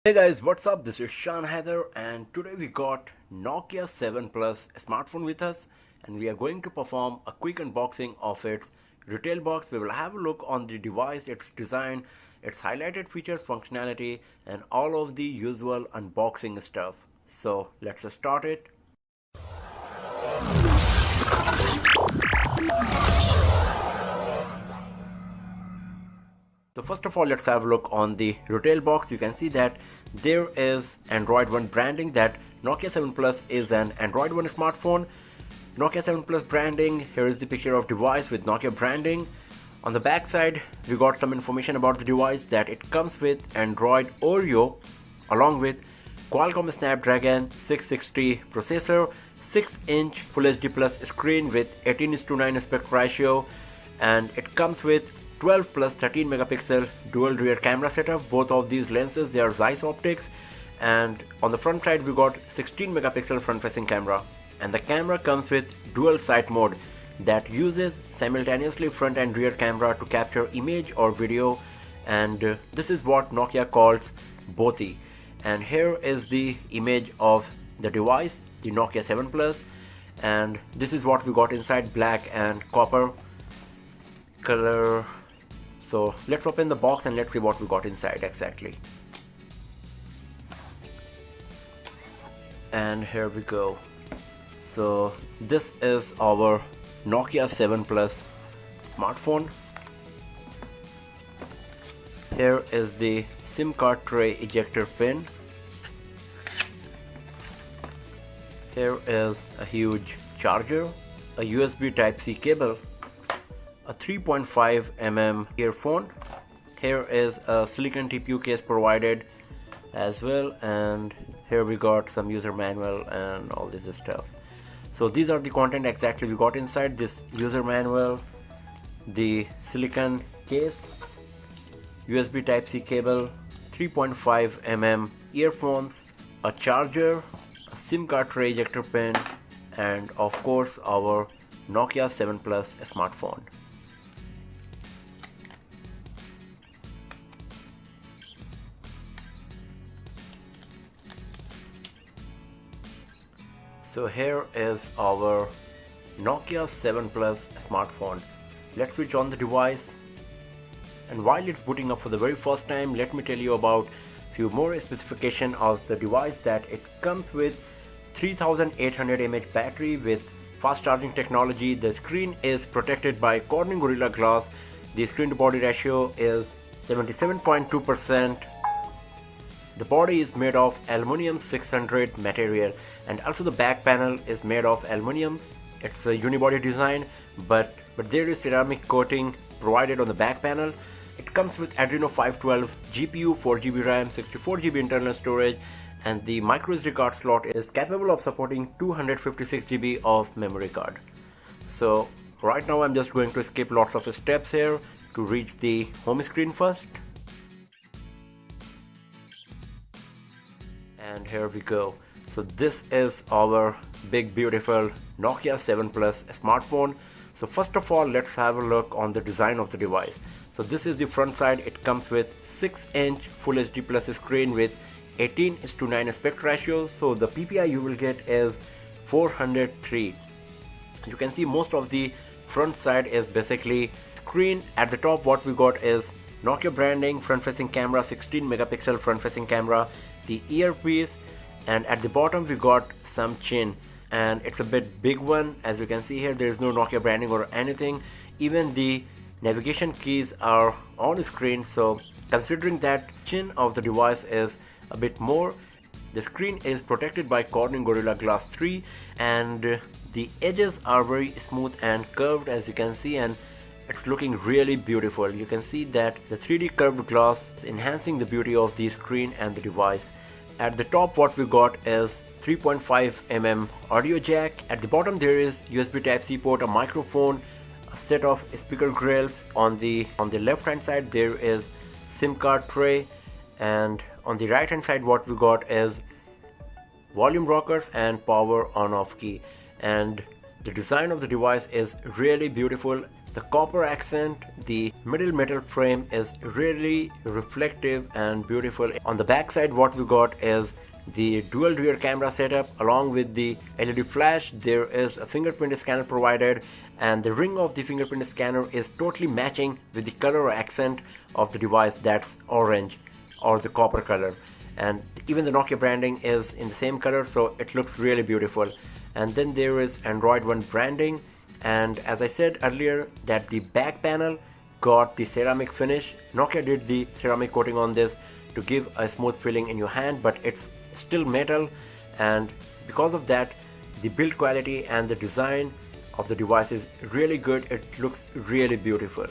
Hey guys, what's up? This is Sean Heather, and today we got Nokia 7 Plus smartphone with us, and we are going to perform a quick unboxing of its retail box. We will have a look on the device, its design, its highlighted features, functionality, and all of the usual unboxing stuff. So let's start it. So first of all, let's have a look on the retail box. You can see that there is Android One branding, that Nokia 7 Plus is an Android One smartphone. Nokia 7 Plus branding. Here is the picture of device with Nokia branding. On the back side, we got some information about the device, that it comes with Android Oreo along with Qualcomm Snapdragon 660 processor, 6-inch Full HD Plus screen with 18:9 aspect ratio, and it comes with 12 plus 13 megapixel dual rear camera setup. Both of these lenses, they are Zeiss optics, and on the front side we got 16 megapixel front facing camera, and the camera comes with dual sight mode that uses simultaneously front and rear camera to capture image or video, and this is what Nokia calls BOTI. And here is the image of the device, the Nokia 7 Plus, and this is what we got inside, black and copper color. So let's open the box and let's see what we got inside exactly. And here we go. So this is our Nokia 7 Plus smartphone. Here is the SIM card tray ejector pin. Here is a huge charger, a USB Type-C cable, a 3.5 mm earphone. Here is a silicon TPU case provided as well, and here we got some user manual and all this stuff. So these are the content exactly we got inside this user manual, the silicon case, USB Type-C cable, 3.5 mm earphones, a charger, a SIM card tray ejector pin, and of course our Nokia 7 Plus smartphone. So here is our Nokia 7 Plus smartphone. Let's switch on the device, and while it's booting up for the very first time, let me tell you about few more specifications of the device. That it comes with 3800 mAh battery with fast charging technology. The screen is protected by Corning Gorilla Glass. The screen to body ratio is 77.2%. The body is made of aluminum 600 material, and also the back panel is made of aluminum. It's a unibody design, but there is ceramic coating provided on the back panel. It comes with Adreno 512 GPU, 4GB RAM, 64GB internal storage, and the microSD card slot is capable of supporting 256GB of memory card. So right now I'm just going to skip lots of steps here to reach the home screen first. And here we go. So this is our big beautiful Nokia 7 Plus smartphone. So first of all, let's have a look on the design of the device. So this is the front side. It comes with 6-inch Full HD Plus screen with 18:9 aspect ratio. So the PPI you will get is 403. You can see most of the front side is basically screen. At the top what we got is Nokia branding, front facing camera, 16 megapixel front facing camera, the earpiece, and at the bottom we got some chin, and it's a bit big one. As you can see here, there is no Nokia branding or anything. Even the navigation keys are on screen, so considering that chin of the device is a bit more, the screen is protected by Corning Gorilla Glass 3, and the edges are very smooth and curved, as you can see, and it's looking really beautiful. You can see that the 3D curved glass is enhancing the beauty of the screen and the device. At the top what we got is 3.5 mm audio jack. At the bottom there is USB Type-C port, a microphone, a set of speaker grills. On the left hand side there is SIM card tray, and on the right hand side what we got is volume rockers and power on off key. And the design of the device is really beautiful. The copper accent, the middle metal frame is really reflective and beautiful. On the back side, what we got is the dual rear camera setup along with the LED flash. There is a fingerprint scanner provided, and the ring of the fingerprint scanner is totally matching with the color or accent of the device, that's orange or the copper color. And even the Nokia branding is in the same color, so it looks really beautiful. And then there is Android One branding, and as I said earlier that the back panel got the ceramic finish. Nokia did the ceramic coating on this to give a smooth feeling in your hand, but it's still metal, and because of that the build quality and the design of the device is really good. It looks really beautiful.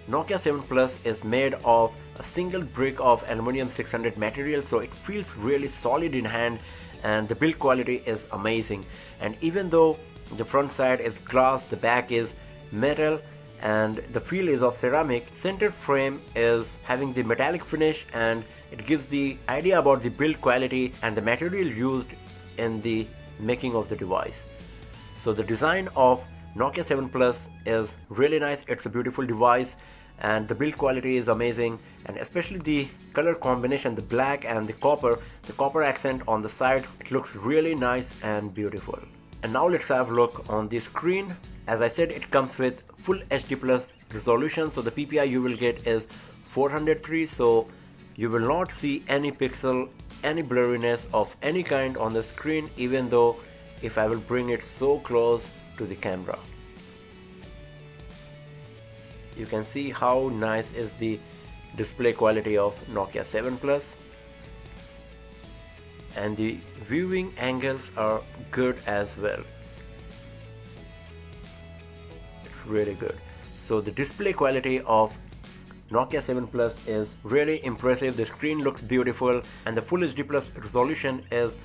Nokia 7 Plus is made of a single brick of aluminum 600 material, so it feels really solid in hand, and the build quality is amazing. And even though the front side is glass, the back is metal, and the feel is of ceramic, center frame is having the metallic finish, and it gives the idea about the build quality and the material used in the making of the device. So the design of Nokia 7 Plus is really nice. It's a beautiful device, and the build quality is amazing, and especially the color combination, the black and the copper accent on the sides, it looks really nice and beautiful. And now let's have a look on the screen. As I said, it comes with full HD plus resolution, so the PPI you will get is 403, so you will not see any pixel, any blurriness of any kind on the screen, even though if I will bring it so close to the camera, you can see how nice is the display quality of Nokia 7 Plus, and the viewing angles are good as well. It's really good. So the display quality of Nokia 7 Plus is really impressive. The screen looks beautiful, and the Full HD Plus resolution is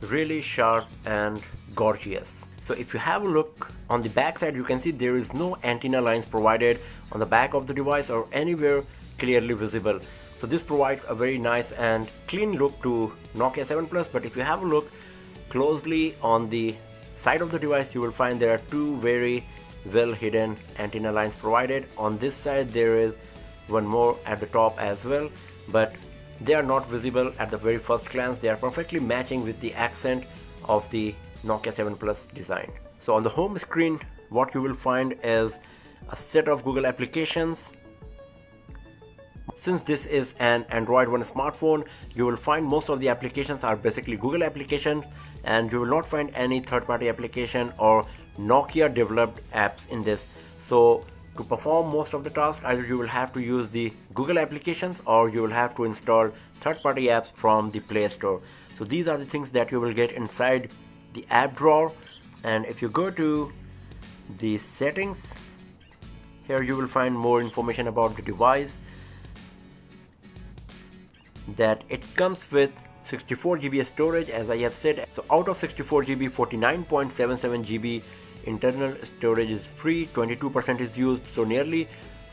really sharp and gorgeous. So if you have a look on the back side, you can see there is no antenna lines provided on the back of the device or anywhere clearly visible. So this provides a very nice and clean look to Nokia 7 Plus. But if you have a look closely on the side of the device, you will find there are two very well hidden antenna lines provided. On this side there is one more at the top as well, but they are not visible at the very first glance. They are perfectly matching with the accent of the Nokia 7 Plus design. So on the home screen, what you will find is a set of Google applications. Since this is an Android One smartphone, you will find most of the applications are basically Google applications, and you will not find any third-party application or Nokia developed apps in this. So to perform most of the tasks, either you will have to use the Google applications or you will have to install third-party apps from the Play Store. So these are the things that you will get inside the app drawer. And if you go to the settings, here you will find more information about the device, that it comes with 64 GB storage, as I have said. So out of 64 GB, 49.77 GB internal storage is free, 22% is used, so nearly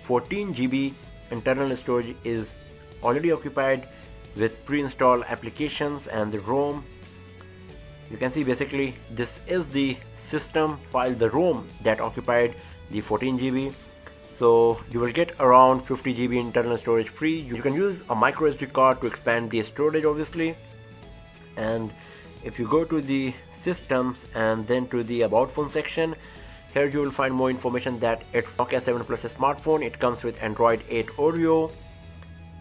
14 GB internal storage is already occupied with pre-installed applications and the ROM. You can see basically this is the system file, the ROM that occupied the 14 GB. So you will get around 50 GB internal storage free. You can use a micro SD card to expand the storage obviously. And if you go to the systems and then to the about phone section, here you will find more information that it's Nokia 7 Plus smartphone. It comes with Android 8 Oreo.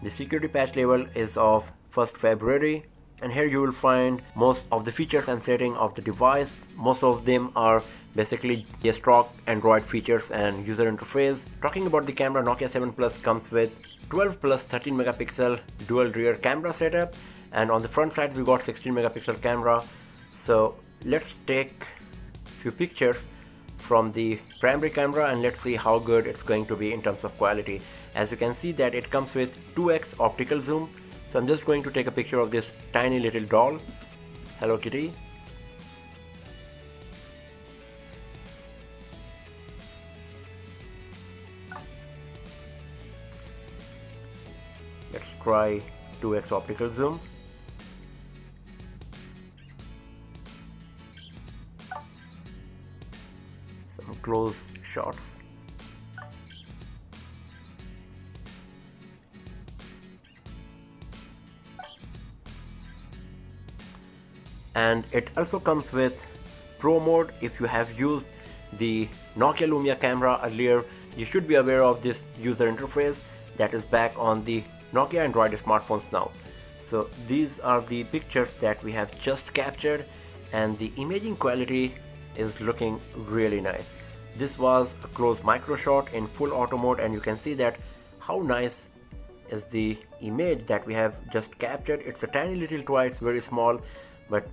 The security patch level is of 1st February, and here you will find most of the features and setting of the device. Most of them are basically the stock Android features and user interface. Talking about the camera, Nokia 7 Plus comes with 12 plus 13 megapixel dual rear camera setup, and on the front side we got 16 megapixel camera. So let's take a few pictures from the primary camera and let's see how good it's going to be in terms of quality. As you can see that it comes with 2x optical zoom. So I'm just going to take a picture of this tiny little doll, Hello Kitty. Let's try 2x optical zoom. Some close shots. and it also comes with Pro mode. If you have used the Nokia Lumia camera earlier, you should be aware of this user interface that is back on the Nokia Android smartphones now. So these are the pictures that we have just captured, and the imaging quality is looking really nice. This was a close micro shot in full auto mode, and you can see that how nice is the image that we have just captured. It's a tiny little toy, it's very small, but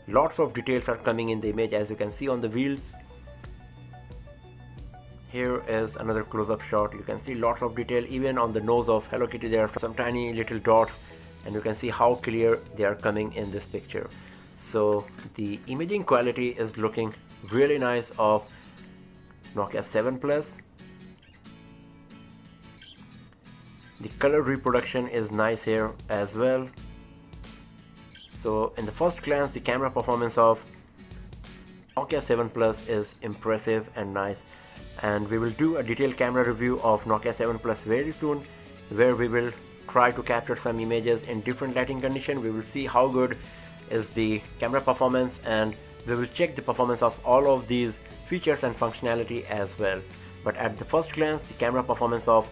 lots of details are coming in the image, as you can see on the wheels. Here is another close-up shot. You can see lots of detail. Even on the nose of Hello Kitty there are some tiny little dots, and you can see how clear they are coming in this picture. So the imaging quality is looking really nice of Nokia 7 Plus. The color reproduction is nice here as well. So in the first glance, the camera performance of Nokia 7 Plus is impressive and nice, and we will do a detailed camera review of Nokia 7 Plus very soon, where we will try to capture some images in different lighting condition. We will see how good is the camera performance, and we will check the performance of all of these features and functionality as well. But at the first glance, the camera performance of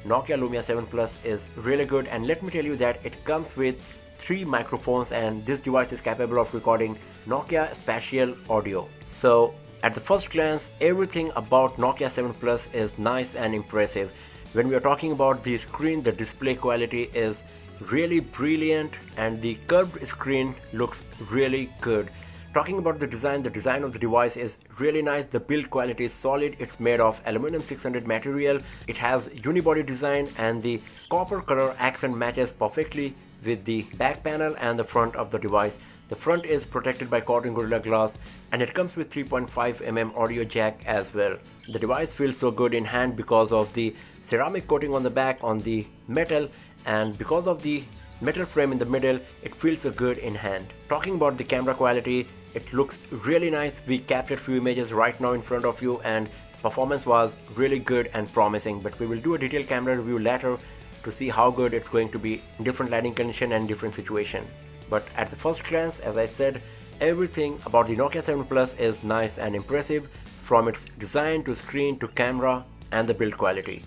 Nokia Lumia 7 Plus is really good, and let me tell you that it comes with 3 microphones, and this device is capable of recording Nokia spatial audio. So at the first glance, everything about Nokia 7 Plus is nice and impressive. When we are talking about the screen, the display quality is really brilliant, and the curved screen looks really good. Talking about the design of the device is really nice. The build quality is solid. It's made of aluminum 600 material. It has unibody design, and the copper color accent matches perfectly with the back panel and the front of the device. The front is protected by cotton Gorilla Glass, and it comes with 3.5mm audio jack as well. The device feels so good in hand because of the ceramic coating on the back on the metal, and because of the metal frame in the middle, it feels so good in hand. Talking about the camera quality, it looks really nice. We captured few images right now in front of you, and the performance was really good and promising, but we will do a detailed camera review later to see how good it's going to be in different lighting condition and different situation. But at the first glance, as I said, everything about the Nokia 7 Plus is nice and impressive, from its design to screen to camera and the build quality.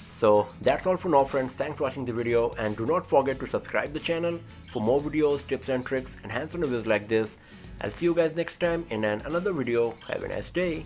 So that's all for now, friends. Thanks for watching the video, and do not forget to subscribe the channel for more videos, tips and tricks and hands-on reviews like this. I'll see you guys next time in another video. Have a nice day.